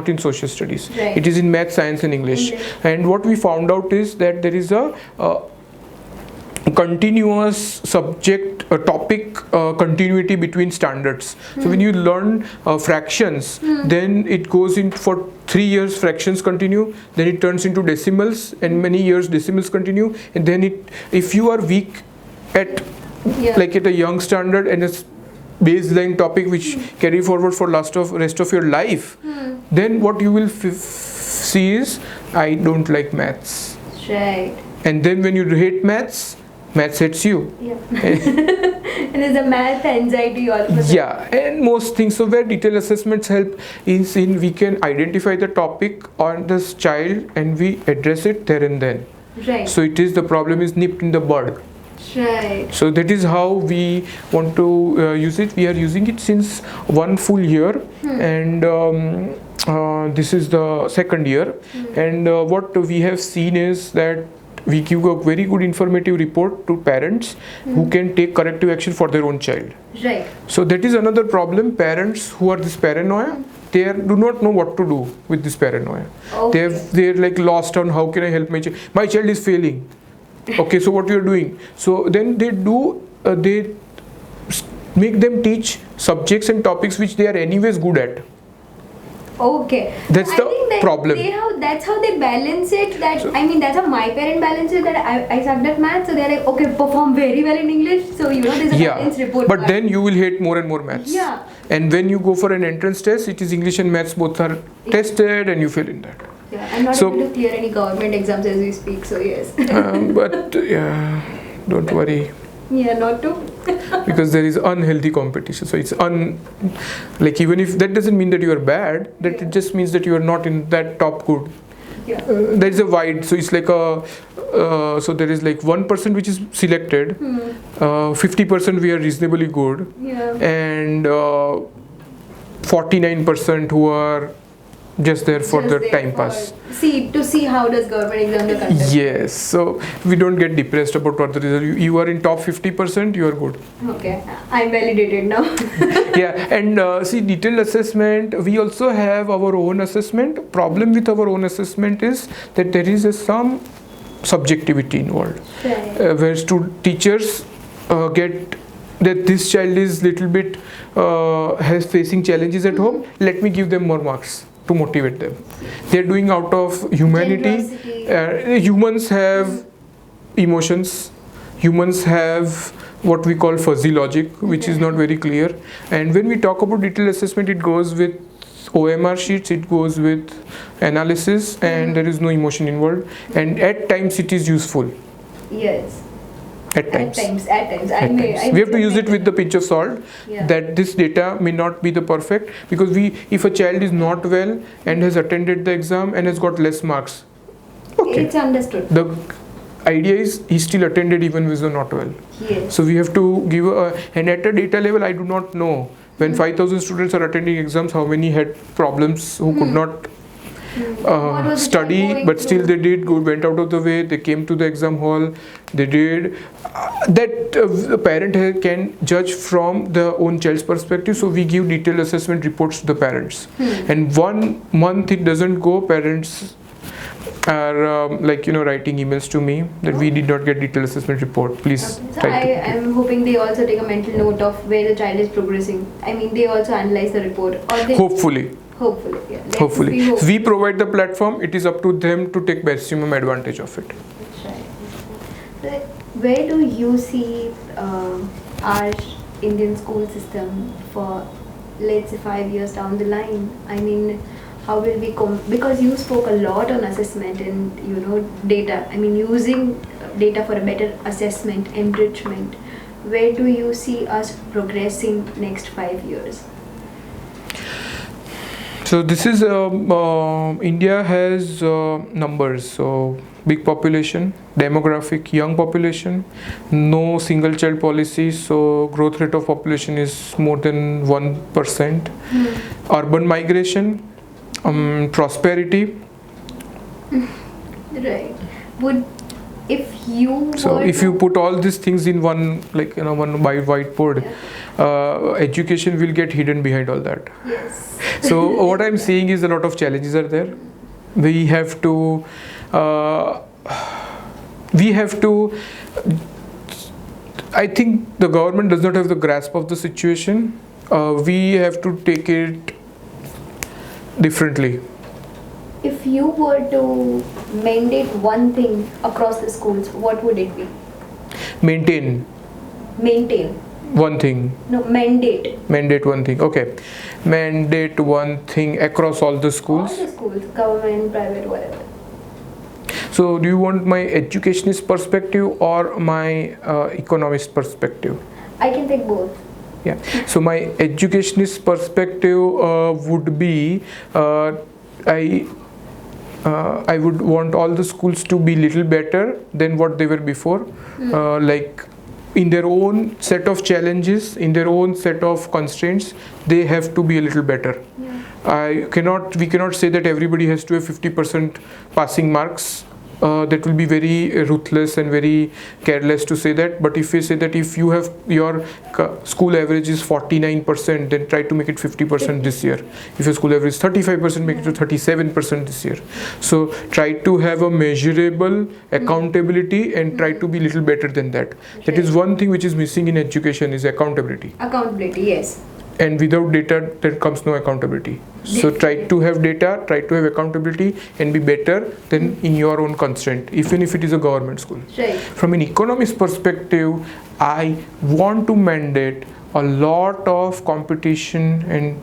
in social studies. Right. It is in math, science and English. And what we found out is that there is a continuous subject topic continuity between standards. So when you learn fractions, then it goes in for 3 years fractions continue, then it turns into decimals, and many years decimals continue, and then if you are weak at like at a young standard and a baseline topic which carry forward for rest of your life, then what you will see is, I don't like maths. Right. And then when you hate maths hits you. Yeah. And there's a math anxiety all of a sudden. Yeah, and most things. So where detailed assessments help is in we can identify the topic on this child and we address it there and then. Right. So it is the problem is nipped in the bud. Right. So that is how we want to use it. We are using it since 1 full year, and this is the second year. And what we have seen is that we give a very good informative report to parents who can take corrective action for their own child. Right. So that is another problem. Parents who are this paranoia, they do not know what to do with this paranoia. Okay. They're like lost on how can I help my child. My child is failing. Okay, so what you are doing? So then they make them teach subjects and topics which they are anyways good at. Okay. That's I the think that problem. That's how they balance it. That's how my parent balances it. That I sucked at maths, so they're like, okay, perform very well in English. So there's a balance report. But then you will hate more and more maths. Yeah. And when you go for an entrance test, it is English and maths both are tested, and you fail in that. Yeah, I'm not able to clear any government exams as we speak. So yes. But yeah, don't worry. Yeah, not to. Because there is unhealthy competition, so it's like even if that doesn't mean that you are bad, that it just means that you are not in that top good. Yeah. There is a wide, so it's like so there is like 1% which is selected, 50% we are reasonably good, and 49% who are just there for the time pass. To see how does government exam are conducted. Yes, so we don't get depressed about what the result. You are in top 50%, you are good. Okay, I'm validated now. Yeah, and see, detailed assessment, we also have our own assessment. Problem with our own assessment is that there is some subjectivity involved. Right. Where teachers get that this child is little bit has facing challenges at home, let me give them more marks to motivate them. They're doing out of humanity. Humans have emotions. Humans have what we call fuzzy logic, which is not very clear. And when we talk about detailed assessment, it goes with OMR sheets, it goes with analysis, and there is no emotion involved. And at times it is useful. Yes. At times. We have to use it with the pinch of salt, that this data may not be the perfect, because if a child is not well and has attended the exam and has got less marks, okay, it's understood. The idea is he still attended even with the not well. Yes. So we have to give and at a data level, I do not know when 5,000 students are attending exams, how many had problems who could not study, but still they went out of the way, they came to the exam hall, they did that. A parent can judge from the own child's perspective, so we give detailed assessment reports to the parents, and 1 month it doesn't go, parents are writing emails to me that we did not get detailed assessment report, please. So I am hoping they also take a mental note of where the child is progressing. I mean, they also analyze the report, or they hopefully, yeah. Hopefully. We provide the platform, it is up to them to take maximum advantage of it. That's right. Where do you see our Indian school system for, let's say, 5 years down the line? I mean, how will we because you spoke a lot on assessment and data. I mean, using data for a better assessment, enrichment. Where do you see us progressing next 5 years? So this is India has numbers, so big population, demographic, young population, no single child policy, so growth rate of population is more than 1%, urban migration, prosperity. Right. Would if you So were if you to- put all these things in one, like, you know, one whiteboard, education will get hidden behind all that. Yes. So what I'm seeing is a lot of challenges are there. We have to I think the government does not have the grasp of the situation. We have to take it differently. If you were to mandate one thing across the schools, what would it be? Maintain Maintain. one thing. No, mandate. Mandate one thing. Okay. Mandate one thing across all the All schools. the schools, government, private, whatever. So do you want my educationist perspective or my economist perspective? I can take both. Yeah. So my educationist perspective would be I would want all the schools to be little better than what they were before. Like in their own set of challenges, in their own set of constraints, they have to be a little better. Yeah. We cannot say that everybody has to have 50% passing marks. That will be very ruthless and very careless to say that. But if we say that if you have your school average is 49%, then try to make it 50% this year. If your school average is 35%, make it to 37% this year. So try to have a measurable accountability and try to be little better than that. That is one thing which is missing in education is accountability. Accountability, yes. And without data, there comes no accountability. So try to have data, try to have accountability and be better than in your own constraint, even if it is a government school. Right. From an economist perspective, I want to mandate a lot of competition and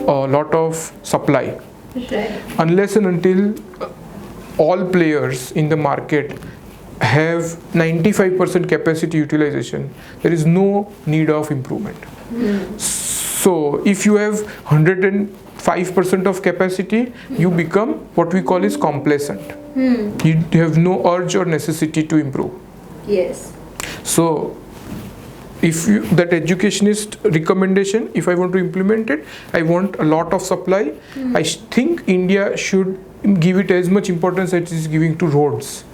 a lot of supply. Right. Unless and until all players in the market have 95% capacity utilization, there is no need of improvement. So if you have 105% of capacity, you become what we call is complacent. You have no urge or necessity to improve. Yes. So if you, that educationist recommendation, if I want to implement it, I want a lot of supply. I think India should give it as much importance as it is giving to roads,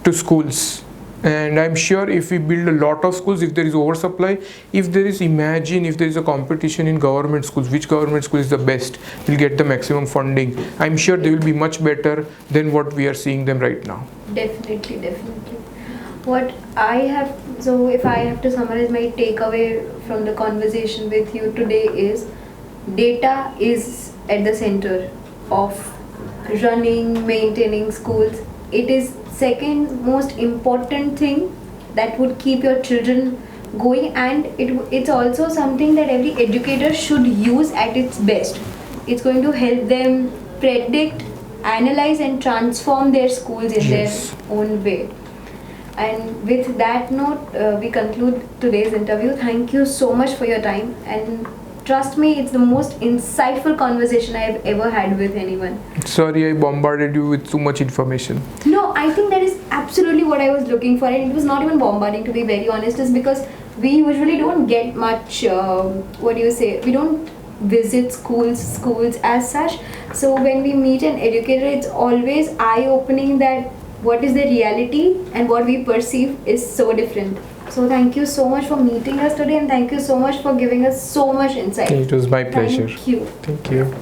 to schools. And I'm sure if we build a lot of schools, if there is oversupply, if there is a competition in government schools, which government school is the best, will get the maximum funding. I'm sure they will be much better than what we are seeing them right now. Definitely, definitely. What I have, so if I have to summarize my takeaway from the conversation with you today is data is at the center of running, maintaining schools. It is second most important thing that would keep your children going, and it's also something that every educator should use at its best. It's going to help them predict, analyze and transform their schools in Yes. their own way. And with that note, we conclude today's interview. Thank you so much for your time, and trust me, it's the most insightful conversation I have ever had with anyone. Sorry, I bombarded you with too much information. No, I think that is absolutely what I was looking for, and it was not even bombarding, to be very honest, is because we usually don't get much, we don't visit schools as such. So when we meet an educator, it's always eye-opening that what is the reality and what we perceive is so different. So thank you so much for meeting us today, and thank you so much for giving us so much insight. It was my pleasure. Thank you. Thank you.